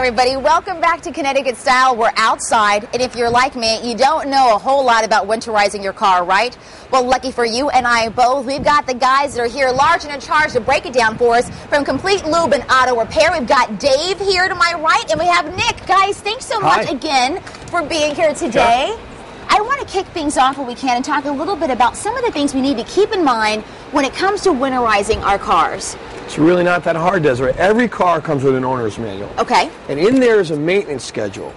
everybody. Welcome back to Connecticut Style. We're outside, and if you're like me, you don't know a whole lot about winterizing your car, right? Well, lucky for you and I both, we've got the guys that are here large and in charge to break it down for us from Complete Lube and Auto Repair. We've got Dave here to my right, and we have Nick. Guys, thanks so much again for being here today. Sure. I want to kick things off when we can and talk a little bit about some of the things we need to keep in mind when it comes to winterizing our cars. It's really not that hard, Desiree. Every car comes with an owner's manual. Okay. And in there is a maintenance schedule.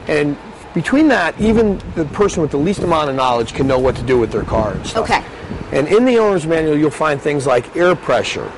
And between that, even the person with the least amount of knowledge can know what to do with their car and stuff. Okay. And in the owner's manual, you'll find things like air pressure,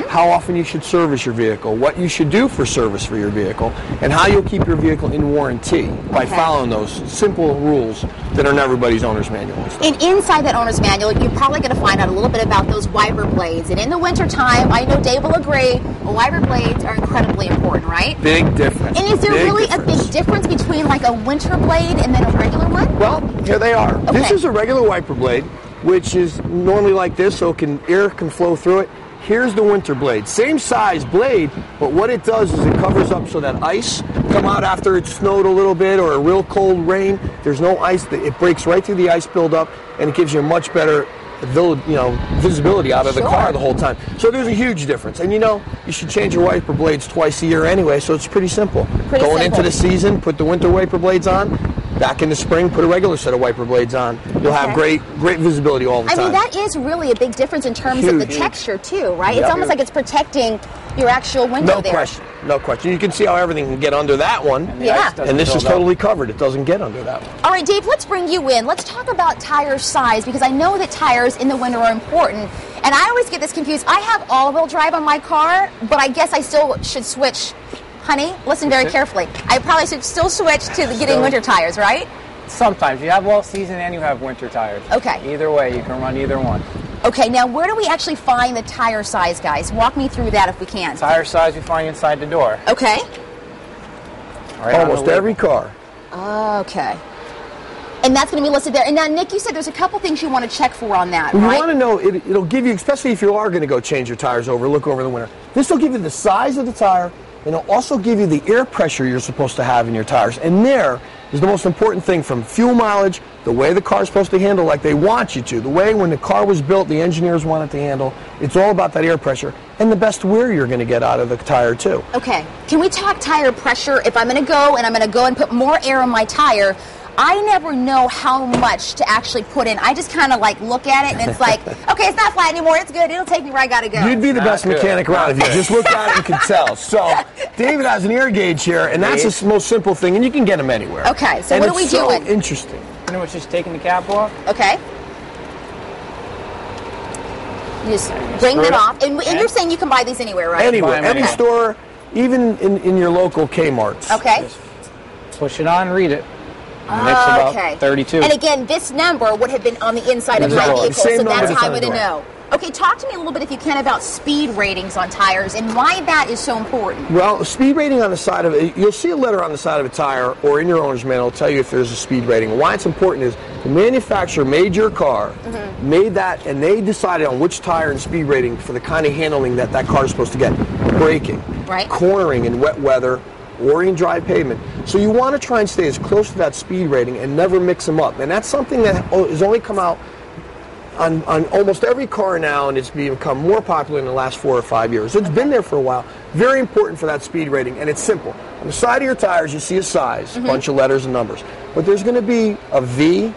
how often you should service your vehicle, what you should do for service for your vehicle, and how you'll keep your vehicle in warranty by following those simple rules that are in everybody's owner's manual. And inside that owner's manual, you're probably going to find out a little bit about those wiper blades. And in the wintertime, I know Dave will agree, wiper blades are incredibly important, right? Big difference. And is there really a big difference between like a winter blade and then a regular one? Well, here they are. Okay. This is a regular wiper blade, which is normally like this, so air can flow through it. Here's the winter blade. Same size blade, but what it does is it covers up so that ice come out after it's snowed a little bit or a real cold rain. There's no ice. It breaks right through the ice buildup, and it gives you a much better visibility out of the car the whole time. So there's a huge difference. And you should change your wiper blades twice a year anyway, so it's pretty simple. Going into the season, put the winter wiper blades on. Back in the spring, put a regular set of wiper blades on. You'll have great visibility all the time. I mean, that is really a big difference in terms of the texture, too, right? It's almost like it's protecting your actual window there. No question. You can see how everything can get under that one. And this is totally covered. It doesn't get under that one. All right, Dave, let's bring you in. Let's talk about tire size, because I know that tires in the winter are important. And I always get this confused. I have all-wheel drive on my car, but I guess I still should switch. Honey, listen very carefully. I probably should still switch to getting winter tires, right? Sometimes. You have all season and you have winter tires. Okay. Either way, you can run either one. Okay, now where do we actually find the tire size, guys? Walk me through that if we can. Tire size you find inside the door. Okay. Right. Almost every car. Okay. And that's going to be listed there. And now, Nick, you said there's a couple things you want to check for on that, right? You want to know, it'll give you, especially if you are going to go change your tires over, look over the winter. This will give you the size of the tire, and it'll also give you the air pressure you're supposed to have in your tires. And there is the most important thing, from fuel mileage, the way the car's supposed to handle like they want you to, the way when the car was built, the engineers want it to handle. It's all about that air pressure and the best wear you're going to get out of the tire, too. Okay. Can we talk tire pressure? If I'm going to go and put more air on my tire, I never know how much to actually put in. I just kind of look at it and it's like, okay, it's not flat anymore. It's good. It'll take me where I got to go. You'd be the best mechanic around if you just looked at it and could tell. So David has an air gauge here, and that's the most simple thing, and you can get them anywhere. Okay, so what are we doing? Interesting. Pretty much just taking the cap off. Okay. You just bring it off. And you're saying you can buy these anywhere, right? Anywhere. Any store, even in your local Kmart's. Okay. Just push it on and read it. And it's about 32. And again, this number would have been on the inside of my vehicle, so that's how I would know. Okay, talk to me a little bit, if you can, about speed ratings on tires and why that is so important. Well, speed rating on the side of it, you'll see a letter on the side of a tire or in your owner's manual tell you if there's a speed rating. Why it's important is the manufacturer made your car, made that, and they decided on which tire and speed rating for the kind of handling that car is supposed to get. Braking, cornering in wet weather, or in dry pavement. So you want to try and stay as close to that speed rating and never mix them up. And that's something that has only come out on almost every car now, and it's become more popular in the last 4 or 5 years. It's been there for a while. Very important for that speed rating, and it's simple. On the side of your tires, you see a size, a bunch of letters and numbers. But there's going to be a V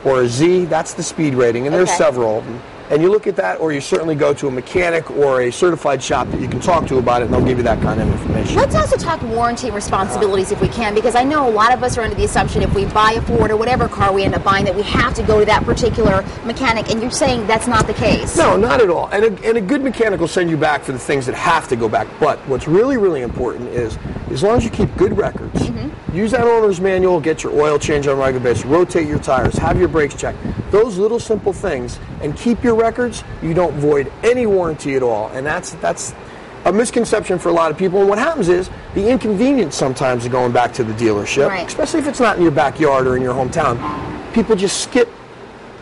or a Z. That's the speed rating, and there's several of them. And you look at that, or you certainly go to a mechanic or a certified shop that you can talk to about it, and they'll give you that kind of information. Let's also talk warranty responsibilities if we can, because I know a lot of us are under the assumption if we buy a Ford or whatever car we end up buying that we have to go to that particular mechanic, and you're saying that's not the case. No, not at all. And a good mechanic will send you back for the things that have to go back. But what's really, really important is, as long as you keep good records, use that owner's manual, get your oil changed on a regular basis, rotate your tires, have your brakes checked. Those little simple things, and keep your records, you don't void any warranty at all. And that's a misconception for a lot of people. And what happens is the inconvenience sometimes of going back to the dealership, especially if it's not in your backyard or in your hometown, people just skip,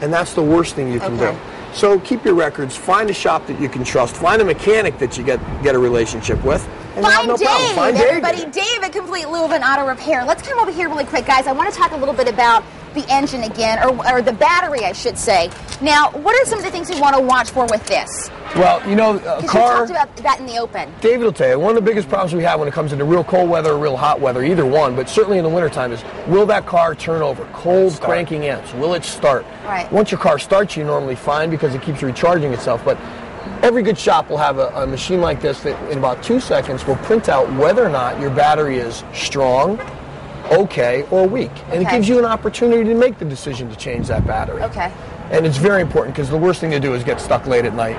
and that's the worst thing you can do. So keep your records. Find a shop that you can trust. Find a mechanic that you get a relationship with. And Find no Dave, problem. Find everybody. Dave at Complete Lube and Auto Repair. Let's come over here really quick, guys. I want to talk a little bit about the engine again, or the battery, I should say. Now, what are some of the things you want to watch for with this? Well, you know, a Because you car... talked about that in the open. David will tell you, one of the biggest problems we have when it comes into real cold weather or real hot weather, either one, but certainly in the wintertime, is will that car turn over? Cold, cranking amps. Will it start? Right. Once your car starts, you're normally fine because it keeps recharging itself. But every good shop will have a machine like this that in about 2 seconds will print out whether or not your battery is strong, okay, or weak. And it gives you an opportunity to make the decision to change that battery. Okay. And it's very important because the worst thing to do is get stuck late at night.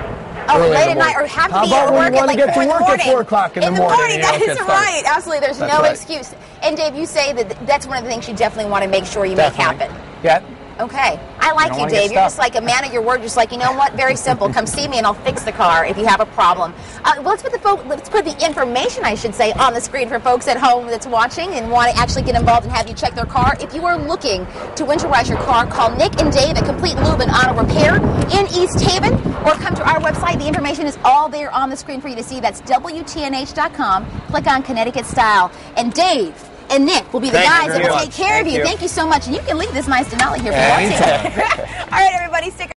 Oh, late at night, or have to be at work at like 4 in the morning. At 4 o'clock in the morning. That is right. Absolutely. There's no excuse. And Dave, you say that that's one of the things you definitely want to make sure you make happen. Yeah. Okay. I like you, Dave. You're just like a man of your word. Just like, you know what? Very simple. Come see me and I'll fix the car if you have a problem. Well, let's put the information, I should say, on the screen for folks at home that's watching and want to actually get involved and have you check their car. If you are looking to winterize your car, call Nick and Dave at Complete Lube and Auto Repair in East Haven, or come to our website. The information is all there on the screen for you to see. That's WTNH.com. Click on Connecticut Style. And Dave and Nick will be the guys that will take care of you. Thank you so much. And you can leave this nice Denali here for watching. All right, everybody, stick